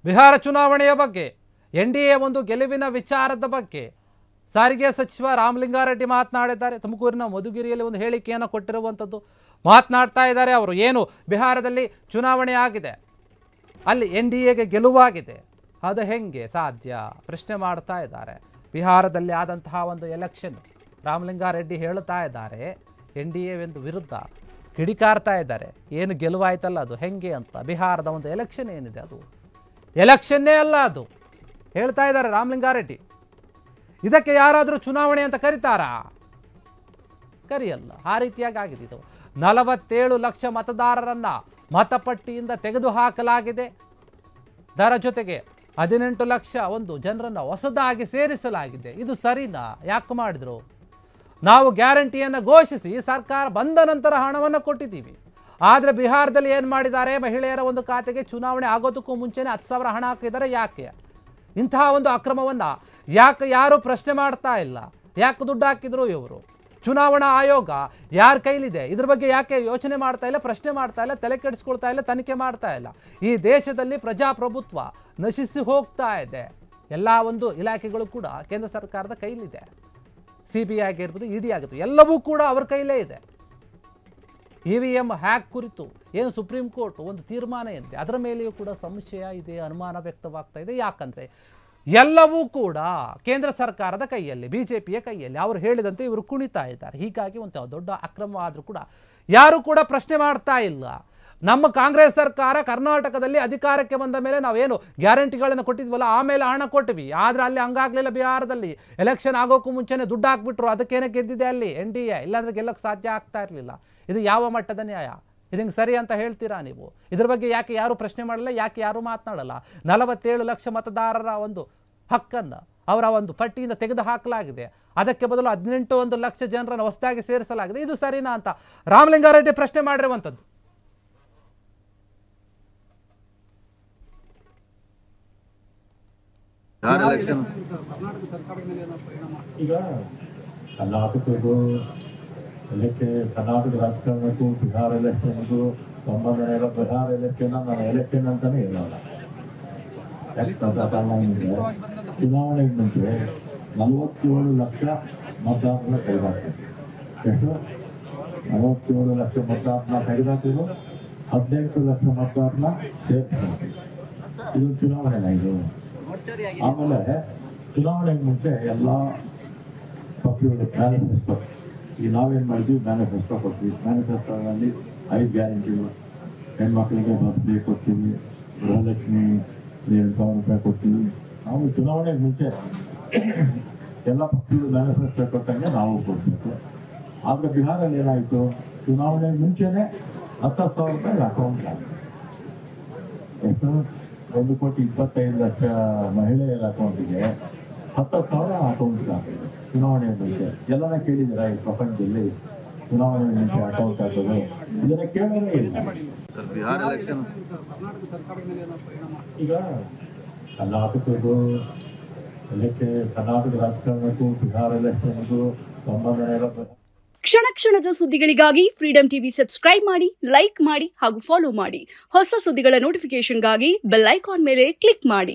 ಬಿಹಾರ ಚುನಾವಣೆಯ ಬಗ್ಗೆ ಎನ್ಡಿಎ ಒಂದು ಗೆಲುವಿನ ವಿಚಾರದ ಬಗ್ಗೆ ಸಾರಿಗೆ ಸಚಿವ ರಾಮಲಿಂಗಾರೆಡ್ಡಿ ಮಾತನಾಡಿದ್ದಾರೆ. ತುಮಕೂರಿನ ಮಧುಗಿರಿಯಲ್ಲಿ ಒಂದು ಹೇಳಿಕೆಯನ್ನು ಕೊಟ್ಟಿರುವಂಥದ್ದು ಮಾತನಾಡ್ತಾ ಇದ್ದಾರೆ. ಅವರು ಏನು ಬಿಹಾರದಲ್ಲಿ ಚುನಾವಣೆ ಆಗಿದೆ, ಅಲ್ಲಿ ಎನ್ಡಿಎಗೆ ಗೆಲುವಾಗಿದೆ, ಅದು ಹೆಂಗೆ ಸಾಧ್ಯ ಪ್ರಶ್ನೆ ಮಾಡ್ತಾ ಇದ್ದಾರೆ. ಬಿಹಾರದಲ್ಲಿ ಆದಂತಹ ಒಂದು ಎಲೆಕ್ಷನ್ ರಾಮಲಿಂಗಾರೆಡ್ಡಿ ಹೇಳ್ತಾ ಇದ್ದಾರೆ, ಎನ್ಡಿಎ ಒಂದು ವಿರುದ್ಧ ಕಿಡಿಕಾರ್ತಾ ಇದ್ದಾರೆ. ಏನು ಗೆಲುವಾಯ್ತಲ್ಲ ಅದು ಹೆಂಗೆ ಅಂತ. ಬಿಹಾರದ ಒಂದು ಎಲೆಕ್ಷನ್ ಏನಿದೆ ಅದು ಎಲೆಕ್ಷನ್ನೇ ಅಲ್ಲ, ಅದು ಹೇಳ್ತಾ ಇದ್ದಾರೆ ರಾಮಲಿಂಗಾರೆಡ್ಡಿ. ಇದಕ್ಕೆ ಯಾರಾದರೂ ಚುನಾವಣೆ ಅಂತ ಕರೀತಾರಾ? ಕರಿಯಲ್ಲ. ಆ ರೀತಿಯಾಗಿ ಆಗಿದೆ. ಇದು 47 ಲಕ್ಷ ಮತದಾರರನ್ನ ಮತಪಟ್ಟಿಯಿಂದ ತೆಗೆದುಹಾಕಲಾಗಿದೆ. ಅದರ ಜೊತೆಗೆ 18 ಲಕ್ಷ ಒಂದು ಜನರನ್ನು ಹೊಸದಾಗಿ ಸೇರಿಸಲಾಗಿದೆ. ಇದು ಸರಿನಾ? ಯಾಕೆ ಮಾಡಿದ್ರು? ನಾವು ಗ್ಯಾರಂಟಿಯನ್ನು ಘೋಷಿಸಿ ಸರ್ಕಾರ ಬಂದ ನಂತರ ಹಣವನ್ನು ಕೊಟ್ಟಿದ್ದೀವಿ. ಆದರೆ ಬಿಹಾರದಲ್ಲಿ ಏನು ಮಾಡಿದ್ದಾರೆ, ಮಹಿಳೆಯರ ಒಂದು ಖಾತೆಗೆ ಚುನಾವಣೆ ಆಗೋದಕ್ಕೂ ಮುಂಚೆನೇ 10,000 ಹಣ ಹಾಕಿದ್ದಾರೆ. ಯಾಕೆ ಇಂತಹ ಒಂದು ಅಕ್ರಮವನ್ನು ಯಾಕೆ ಯಾರು ಪ್ರಶ್ನೆ ಮಾಡ್ತಾ ಇಲ್ಲ? ಯಾಕೆ ದುಡ್ಡು ಹಾಕಿದ್ರು ಇವರು? ಚುನಾವಣಾ ಆಯೋಗ ಯಾರ ಕೈಲಿದೆ? ಇದ್ರ ಬಗ್ಗೆ ಯಾಕೆ ಯೋಚನೆ ಮಾಡ್ತಾ ಇಲ್ಲ, ಪ್ರಶ್ನೆ ಮಾಡ್ತಾ ಇಲ್ಲ, ತಲೆ ಕೆಡಿಸ್ಕೊಳ್ತಾ ಇಲ್ಲ, ತನಿಖೆ ಮಾಡ್ತಾ ಇಲ್ಲ? ಈ ದೇಶದಲ್ಲಿ ಪ್ರಜಾಪ್ರಭುತ್ವ ನಶಿಸಿ ಹೋಗ್ತಾ ಇದೆ. ಎಲ್ಲ ಒಂದು ಇಲಾಖೆಗಳು ಕೂಡ ಕೇಂದ್ರ ಸರ್ಕಾರದ ಕೈಲಿದೆ. CBI ಆಗಿರ್ಬೋದು, ED ಆಗಿರ್ಬೋದು, ಎಲ್ಲವೂ ಕೂಡ ಅವ್ರ ಕೈಲೇ ಇದೆ. EVM ಹ್ಯಾಕ್ ಕುರಿತು ಏನು ಸುಪ್ರೀಂ ಕೋರ್ಟ್ ಒಂದು ತೀರ್ಮಾನ ಇದೆ, ಅದರ ಮೇಲೆಯೂ ಕೂಡ ಸಂಶಯ ಇದೆ, ಅನುಮಾನ ವ್ಯಕ್ತವಾಗ್ತಾ ಇದೆ. ಯಾಕಂದರೆ ಎಲ್ಲವೂ ಕೂಡ ಕೇಂದ್ರ ಸರ್ಕಾರದ ಕೈಯಲ್ಲಿ, BJPಯ ಕೈಯಲ್ಲಿ. ಅವರು ಹೇಳಿದಂತೆ ಇವರು ಕುಣಿತಾ ಇದ್ದಾರೆ. ಹೀಗಾಗಿ ಒಂದು ದೊಡ್ಡ ಅಕ್ರಮವಾದರೂ ಕೂಡ ಯಾರು ಕೂಡ ಪ್ರಶ್ನೆ ಮಾಡ್ತಾ ಇಲ್ಲ. ನಮ್ಮ ಕಾಂಗ್ರೆಸ್ ಸರ್ಕಾರ ಕರ್ನಾಟಕದಲ್ಲಿ ಅಧಿಕಾರಕ್ಕೆ ಬಂದ ಮೇಲೆ ನಾವೇನು ಗ್ಯಾರಂಟಿಗಳನ್ನು ಕೊಟ್ಟಿದ್ವಲ್ಲ, ಆಮೇಲೆ ಹಣ ಕೊಟ್ವಿ. ಆದರೆ ಅಲ್ಲಿ ಹಂಗಾಗಲಿಲ್ಲ. ಬಿಹಾರದಲ್ಲಿ ಎಲೆಕ್ಷನ್ ಆಗೋಕ್ಕೂ ಮುಂಚೆನೇ ದುಡ್ಡು ಹಾಕ್ಬಿಟ್ರು. ಅದಕ್ಕೇನೆ ಗೆದ್ದಿದೆ ಅಲ್ಲಿ NDA. ಇಲ್ಲಾಂದ್ರೆ ಗೆಲ್ಲಕ್ಕೆ ಸಾಧ್ಯ ಆಗ್ತಾ ಇರಲಿಲ್ಲ. ಇದು ಯಾವ ಮಟ್ಟದ ನ್ಯಾಯ? ಇದಕ್ಕೆ ಸರಿ ಅಂತ ಹೇಳ್ತೀರಾ ನೀವು? ಇದ್ರ ಬಗ್ಗೆ ಯಾಕೆ ಯಾರು ಪ್ರಶ್ನೆ ಮಾಡಲ್ಲ? ಯಾಕೆ ಯಾರು ಮಾತನಾಡಲ್ಲ? 47 ಲಕ್ಷ ಮತದಾರರ ಒಂದು ಹಕ್ಕನ್ನು ಅವರ ಒಂದು ಪಟ್ಟಿಯಿಂದ ತೆಗೆದು ಹಾಕಲಾಗಿದೆ. ಅದಕ್ಕೆ ಬದಲು 18 ಲಕ್ಷ ಜನರನ್ನು ಹೊಸದಾಗಿ ಸೇರಿಸಲಾಗಿದೆ. ಇದು ಸರಿನಾ ಅಂತ ರಾಮಲಿಂಗಾರೆಡ್ಡಿ ಪ್ರಶ್ನೆ ಮಾಡಿರುವಂಥದ್ದು. ಈಗ ಕರ್ನಾಟಕ ರಾಜಕಾರಣಕ್ಕೂ ಬಿಹಾರ ಎಲೆಕ್ಷನ್ಗೂ ಸಂಬಂಧ ಇಲ್ಲ. ಬಿಹಾರ ಎಲೆಕ್ಷನ್ ನಾನು ಎಲೆಕ್ಷನ್ ಅಂತಾನೆ ಇರೋಲ್ಲ. ಚುನಾವಣೆಗೆ ಮುಂಚೆ 47 ಲಕ್ಷ ಮತದಾರರನ್ನ ತೆಗೆದಾಕಿದ್ರು. ಎಷ್ಟು? 47 ಲಕ್ಷ ಮತದಾರರನ್ನ ತೆಗೆದಾಕಿದ್ರು, 18 ಲಕ್ಷ ಮತದಾರರನ್ನ ಸೇರಿಸಿದ್ರು. ಇದು ಚುನಾವಣೆನ ಇದು. ಆಮೇಲೆ ಚುನಾವಣೆಗೆ ಮುಂಚೆ ಎಲ್ಲ ಪಕ್ಷಗಳು ಮ್ಯಾನಿಫೆಸ್ಟೋ, ಈಗ ನಾವೇನು ಮಾಡಿದ್ವಿ, ಮ್ಯಾನಿಫೆಸ್ಟೋ ಕೊಡ್ತೀವಿ. ಮ್ಯಾನಿಫೆಸ್ಟೋದಲ್ಲಿ 5 ಗ್ಯಾರಂಟಿಗಳು, ಹೆಣ್ಮಕ್ಳಿಗೆ ಬಸ್ ಫ್ರೀ ಕೊಡ್ತೀವಿ, ಗೃಹಲಕ್ಷ್ಮಿ 2,000 ರೂಪಾಯಿ ಕೊಡ್ತೀವಿ. ನಾವು ಚುನಾವಣೆಗೆ ಮುಂಚೆ ಎಲ್ಲ ಪಕ್ಷಗಳು ಮ್ಯಾನಿಫೆಸ್ಟೋ ಕೊಟ್ಟಂಗೆ ನಾವು ಕೊಡ್ಬೇಕು. ಆದರೆ ಬಿಹಾರಲ್ಲಿ ಏನಾಯಿತು, ಚುನಾವಣೆಗೆ ಮುಂಚೆನೆ 10,000 ರೂಪಾಯಿ ಅಕೌಂಟ್ ಆಗಿದೆ. ಎಷ್ಟು? 1,25,00,000 ಮಹಿಳೆಯರ ಅಕೌಂಟಿಗೆ 10,000 ಅಕೌಂಟ್ ಹಾಕಿದೆ ಚುನಾವಣೆ ಮುಂಚೆ. ಎಲ್ಲನ ಕೇಳಿದ್ದೀರಾ ಈ ಪ್ರಪಂಚದಲ್ಲಿ ಚುನಾವಣೆ ಮುಂಚೆ ಅಕೌಂಟ್ ಹಾಕೋದು? ಇದನ್ನ ಕೇಳೋದೇ ಇಲ್ಲ. ಈಗ ಕರ್ನಾಟಕಕ್ಕೂ ಕರ್ನಾಟಕ ರಾಜಕಾರಣಕ್ಕೂ ಬಿಹಾರ ಎಲೆಕ್ಷನ್ಗೂ ಸಂಬಂಧ ಇಲ್ಲ. ಕ್ಷಣ ಕ್ಷಣದ ಸುದ್ದಿಗಳಿಗಾಗಿ ಫ್ರೀಡಂ ಟಿವಿ ಸಬ್ಸ್ಕ್ರೈಬ್ ಮಾಡಿ, ಲೈಕ್ ಮಾಡಿ ಹಾಗೂ ಫಾಲೋ ಮಾಡಿ. ಹೊಸ ಸುದ್ದಿಗಳ ನೋಟಿಫಿಕೇಶನ್ಗಾಗಿ ಬೆಲ್ ಐಕಾನ್ ಮೇಲೆ ಕ್ಲಿಕ್ ಮಾಡಿ.